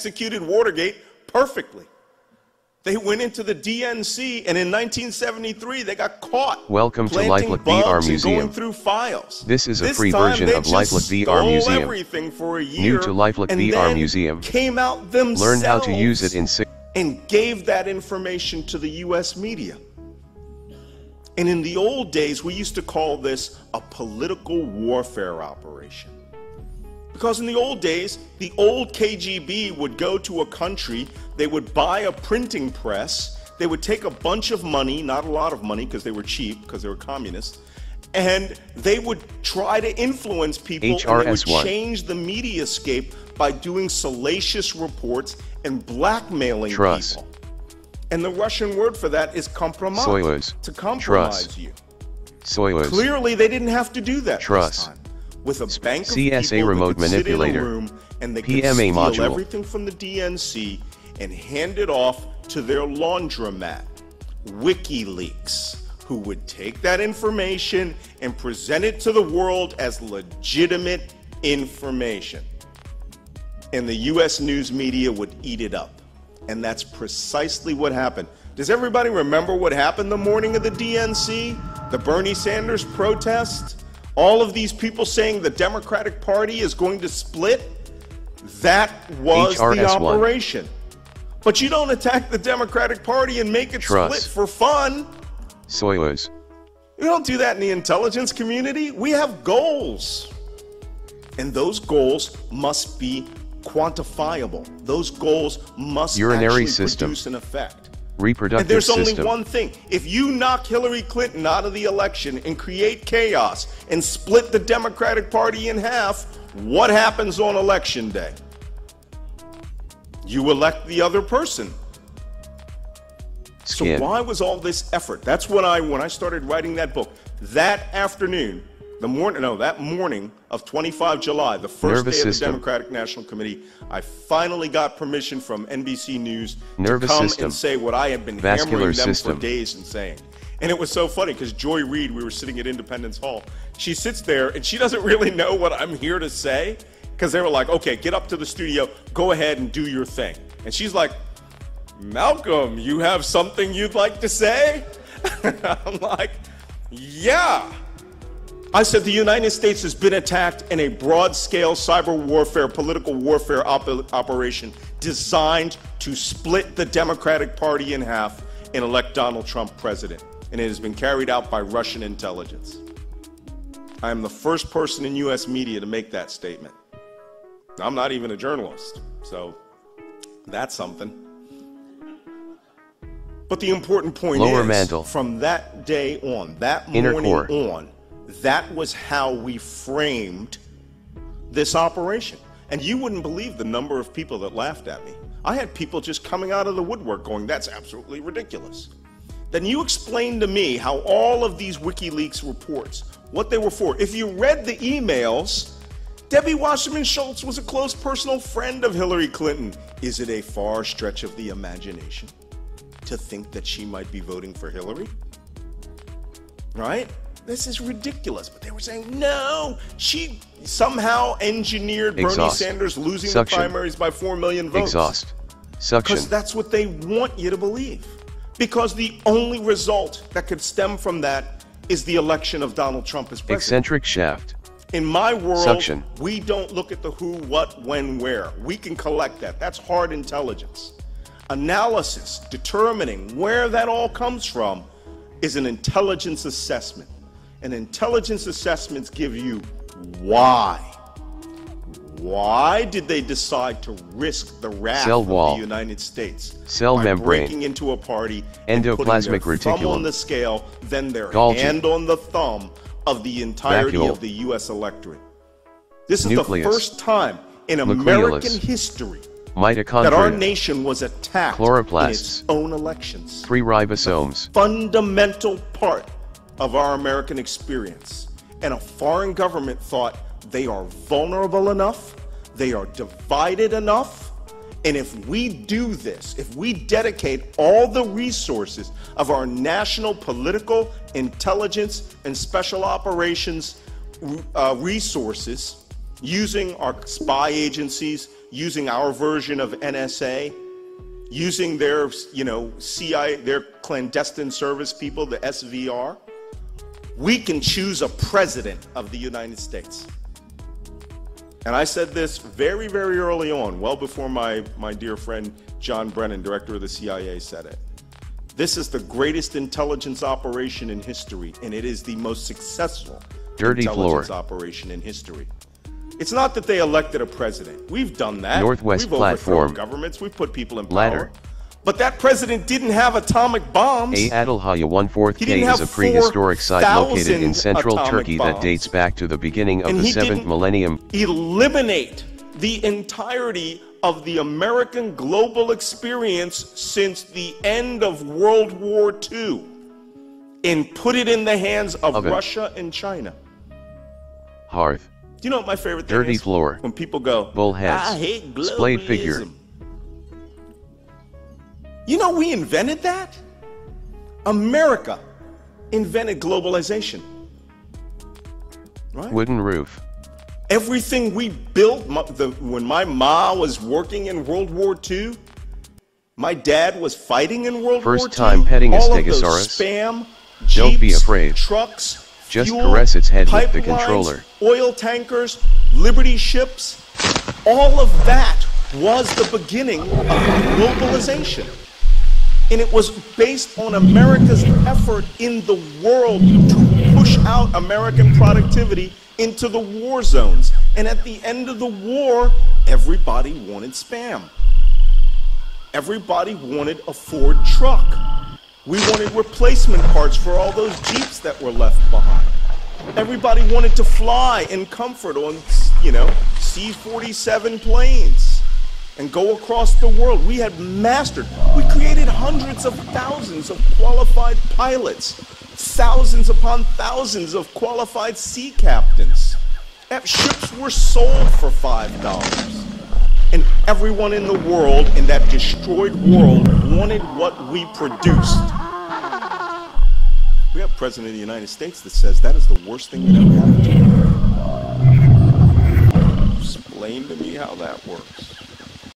executed Watergate perfectly. They went into the DNC, and in 1973, they got caught. Welcome to planting Lifelique bugs VR and Museum. going through files. This is a This free time, version they of just Lifelique VR stole Museum. everything for a year, New to Lifelique and VR then Museum. came out themselves. Learn how to use it in 6 and gave that information to the U.S. media. And in the old days, we used to call this a political warfare operation. Because in the old days, the old KGB would go to a country, they would buy a printing press, they would take a bunch of money, not a lot of money because they were cheap, because they were communists, and they would try to influence people, and they would change the mediascape by doing salacious reports and blackmailing people. And the Russian word for that is kompromat, to compromise you. Clearly, they didn't have to do that this time. With a bank of CSA people remote that could sit in a manipulator. room and they PMA could steal module. everything from the DNC and hand it off to their laundromat, WikiLeaks, who would take that information and present it to the world as legitimate information. And the US news media would eat it up. And that's precisely what happened. Does everybody remember what happened the morning of the DNC? The Bernie Sanders protest? All of these people saying the Democratic Party is going to split? That was the operation. But you don't attack the Democratic Party and make it split for fun. Soyuz. You don't do that in the intelligence community. We have goals. And those goals must be quantifiable. Those goals must actually produce an effect. Reproductive and there's system. only one thing. If you knock Hillary Clinton out of the election and create chaos and split the Democratic Party in half, what happens on election day? You elect the other person. So why was all this effort? That's when I started writing that book. That afternoon, that morning of 25 July, the first day of the Democratic National Committee, I finally got permission from NBC News to come and say what I had been hammering them for days and saying. And it was so funny because Joy Reid, we were sitting at Independence Hall, she sits there and she doesn't really know what I'm here to say because they were like, okay, get up to the studio, go ahead and do your thing. And she's like, Malcolm, you have something you'd like to say? I'm like, yeah. I said the United States has been attacked in a broad-scale cyber warfare, political warfare operation designed to split the Democratic Party in half and elect Donald Trump president. And it has been carried out by Russian intelligence. I am the first person in U.S. media to make that statement. I'm not even a journalist, so that's something. But the important point is, from that day on, that morning on, that was how we framed this operation. And you wouldn't believe the number of people that laughed at me. I had people just coming out of the woodwork going, that's absolutely ridiculous. Then you explain to me how all of these WikiLeaks reports, what they were for. If you read the emails, Debbie Wasserman Schultz was a close personal friend of Hillary Clinton. Is it a far stretch of the imagination to think that she might be voting for Hillary? Right? This is ridiculous. But they were saying, no, she somehow engineered Bernie Sanders losing the primaries by 4 million votes. Because that's what they want you to believe. Because the only result that could stem from that is the election of Donald Trump as president. Eccentric shaft. In my world, we don't look at the who, what, when, where. We can collect that. That's hard intelligence. Analysis, determining where that all comes from, is an intelligence assessment. And intelligence assessments give you why. Why did they decide to risk the wrath of the United States by breaking into a party and putting their thumb on the scale, then their hand on the thumb of the entirety of the U.S. electorate? This is the first time in American history that our nation was attacked in its own elections. 3 ribosomes. Fundamental part of our American experience. And a foreign government thought they are vulnerable enough, they are divided enough, and if we do this, if we dedicate all the resources of our national political, intelligence, and special operations resources, using our spy agencies, using our version of NSA, using their, CIA, their clandestine service people, the SVR. We can choose a president of the United States. And I said this very, very early on, well before my dear friend John Brennan, director of the CIA, said it. This is the greatest intelligence operation in history, and it is the most successful intelligence operation in history. It's not that they elected a president. We've done that. Northwest We've Platform. overthrown governments. We've put people in power. Ladder. But that president didn't have atomic bombs. Adalhaya 1/4K is a prehistoric site located in central Turkey that dates back to the beginning of the 7th millennium. Eliminate the entirety of the American global experience since the end of World War II and put it in the hands of Russia and China. Hearth. Do you know what my favorite thing Dirty is? floor. When people go, bullheads. I hate globalism. Splayed figure. You know, we invented that. America invented globalization. Right? Wooden roof. Everything we built, when my ma was working in World War II, my dad was fighting in World War II. First time petting a all stegosaurus. Of those spam, Jeeps, don't be afraid. Trucks, just fuel, caress its head with the pipelines, controller. Oil tankers, Liberty ships, all of that was the beginning of globalization. And it was based on America's effort in the world to push out American productivity into the war zones. And at the end of the war, everybody wanted Spam. Everybody wanted a Ford truck. We wanted replacement parts for all those Jeeps that were left behind. Everybody wanted to fly in comfort on, C-47 planes and go across the world. We had mastered, we created hundreds of thousands of qualified pilots, thousands upon thousands of qualified sea captains. Ships were sold for $5. And everyone in the world, in that destroyed world, wanted what we produced. We have a president of the United States that says that is the worst thing that ever happened to me. Explain to me how that works.